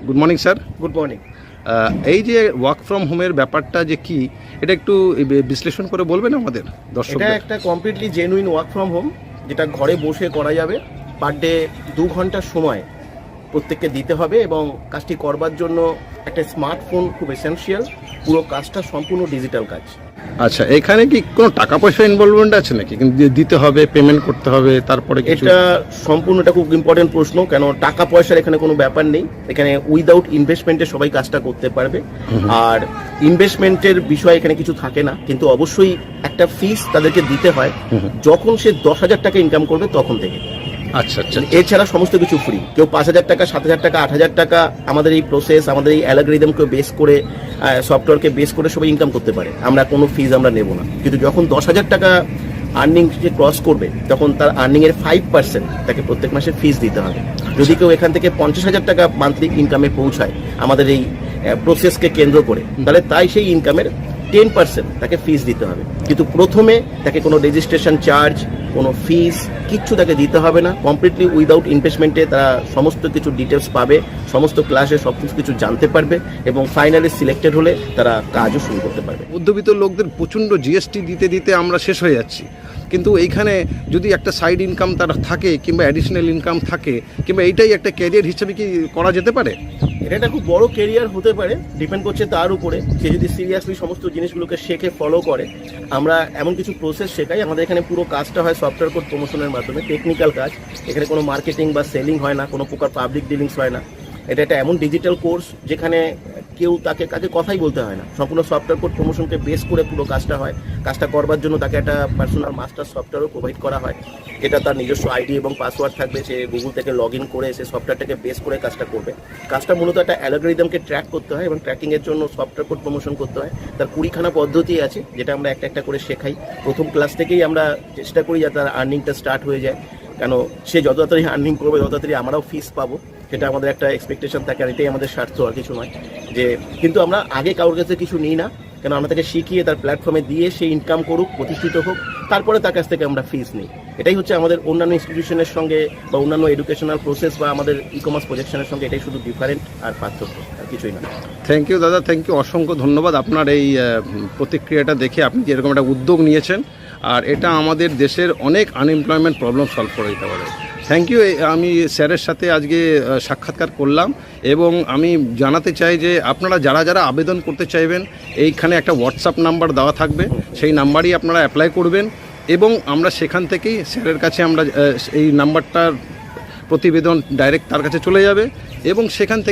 Good morning sir. Good morning. এই যে work from হোমের ব্যাপারটা যে কি, এটা একটু বিশ্লেষণ করে বলবেন আমাদের দর্শক? এটা একটা completely genuine work from home, যেটা ঘরে বসে করা যাবে। পার ডে 2 ঘন্টার সময় প্রত্যেককে দিতে হবে এবং কাজটি করবার জন্য একটা স্মার্টফোন খুব এসেনশিয়াল। পুরো কাজটা সম্পূর্ণ ডিজিটাল কাজ। আচ্ছা, এখানে কি কোনো টাকা পয়সা ইনভলভমেন্ট আছে নাকি? কিন্তু দিতে হবে, পেমেন্ট করতে হবে, তারপরে কিছু? এটা সম্পূর্ণটা খুব ইম্পর্টেন্ট প্রশ্ন, কেন টাকা পয়সার এখানে কোনো ব্যাপার নেই। এখানে উইদাউট ইনভেস্টমেন্টে সবাই কাজটা করতে পারবে। আর ইনভেস্টমেন্টের বিষয় এখানে কিছু থাকে না, কিন্তু অবশ্যই একটা ফিস তাদেরকে দিতে হয় যখন সে 10,000 টাকা ইনকাম করবে তখন থেকে। আচ্ছা আচ্ছা। এছাড়া সমস্ত কিছু ফ্রি। কেউ 5,000 টাকা, 7,000 টাকা, 8,000 টাকা আমাদের এই প্রসেস, আমাদের এই অ্যালগরিদমকে বেস করে, সফটওয়্যারকে বেস করে সবাই ইনকাম করতে পারে। আমরা কোনো ফিজ আমরা নেব না। কিন্তু যখন 10,000 টাকা আর্নিং যে ক্রস করবে তখন তার আর্নিংয়ের 5% তাকে প্রত্যেক মাসে ফিস দিতে হবে। যদি কেউ এখান থেকে 50,000 টাকা মান্থলি ইনকামে পৌঁছায় আমাদের এই প্রসেসকে কেন্দ্র করে, তাহলে তাই সেই ইনকামের 10% তাকে ফিস দিতে হবে। কিন্তু প্রথমে তাকে কোনো রেজিস্ট্রেশন চার্জ, কোনো ফিস কিচ্ছু তাকে দিতে হবে না। কমপ্লিটলি উইদাউট ইনভেস্টমেন্টে তারা সমস্ত কিছু ডিটেলস পাবে, সমস্ত ক্লাসে সব কিছু জানতে পারবে এবং ফাইনালি সিলেক্টেড হলে তারা কাজও শুরু করতে পারবে। মধ্যবিত্ত লোকদের প্রচণ্ড জিএসটি দিতে দিতে আমরা শেষ হয়ে যাচ্ছি, কিন্তু এইখানে যদি একটা সাইড ইনকাম তার থাকে কিংবা অ্যাডিশনাল ইনকাম থাকে, কিংবা এইটাই একটা ক্যারিয়ার হিসেবে কি করা যেতে পারে? এটা একটা খুব বড় কেরিয়ার হতে পারে, ডিপেন্ড করছে তার উপরে। সে যদি সিরিয়াসলি সমস্ত জিনিসগুলোকে শেখে, ফলো করে। আমরা এমন কিছু প্রসেস শেখাই। আমাদের এখানে পুরো কাজটা হয় সফটওয়্যার কোড প্রমোশনের মাধ্যমে, টেকনিক্যাল কাজ। এখানে কোনো মার্কেটিং বা সেলিং হয় না, কোনো প্রকার পাবলিক ডিলিংস হয় না। এটা একটা এমন ডিজিটাল কোর্স যেখানে কেউ তাকে কাজে কথাই বলতে হয় না। সম্পূর্ণ সফটওয়্যার কোড প্রমোশনকে বেস করে পুরো কাজটা হয়। কাজটা করবার জন্য তাকে একটা পার্সোনাল মাস্টার সফটওয়্যারও প্রোভাইড করা হয়। এটা তার নিজস্ব আইডি এবং পাসওয়ার্ড থাকবে। সে গুগল থেকে লগ ইন করে সে সফটওয়্যারটাকে বেস করে কাজটা করবে। কাজটা মূলত একটা অ্যালগরিদমকে ট্র্যাক করতে হয় এবং ট্র্যাকিংয়ের জন্য সফটওয়্যার কোড প্রমোশন করতে হয়। তার 20খানা পদ্ধতি আছে, যেটা আমরা একটা একটা করে শেখাই। প্রথম ক্লাস থেকেই আমরা চেষ্টা করি যাতে তার আর্নিংটা স্টার্ট হয়ে যায়, কেন সে যত তাড়াতাড়ি আর্নিং করবে তত তাড়াতাড়ি আমরাও ফিস পাবো। সেটা আমাদের একটা এক্সপেকটেশন থাকে, আর এটাই আমাদের স্বার্থ, আর কিছু নয়। যে কিন্তু আমরা আগে কারোর কাছে কিছু নিই না, কেন আমরা তাকে শিখিয়ে তার প্ল্যাটফর্মে দিয়ে সে ইনকাম করুক, প্রতিষ্ঠিত হোক, তারপরে তার কাছ থেকে আমরা ফিস নিই। এটাই হচ্ছে আমাদের অন্যান্য ইনস্টিটিউশনের সঙ্গে বা অন্যান্য এডুকেশনাল প্রসেস বা আমাদের ই কমার্স প্রজেকশনের সঙ্গে এটাই শুধু ডিফারেন্ট, আর পার্থক্য আর কিছুই না। থ্যাংক ইউ দাদা, থ্যাংক ইউ, অসংখ্য ধন্যবাদ আপনার এই প্রতিক্রিয়াটা দেখে। আপনি যেরকম একটা উদ্যোগ নিয়েছেন, আর এটা আমাদের দেশের অনেক আনএমপ্লয়মেন্ট প্রবলেম সলভ করে দিতে পারে। Thank you. আমি স্যারের সাথে আজকে সাক্ষাৎকার করলাম এবং আমি জানাতে চাই যে আপনারা যারা যারা আবেদন করতে চাইবেন, এইখানে একটা হোয়াটসঅ্যাপ নাম্বার দেওয়া থাকবে, সেই নাম্বারই আপনারা অ্যাপ্লাই করবেন এবং আমরা সেখান থেকেই স্যারের কাছে আমরা এই নাম্বারটার প্রতিবেদন ডাইরেক্ট তার কাছে চলে যাবে এবং সেখান থেকে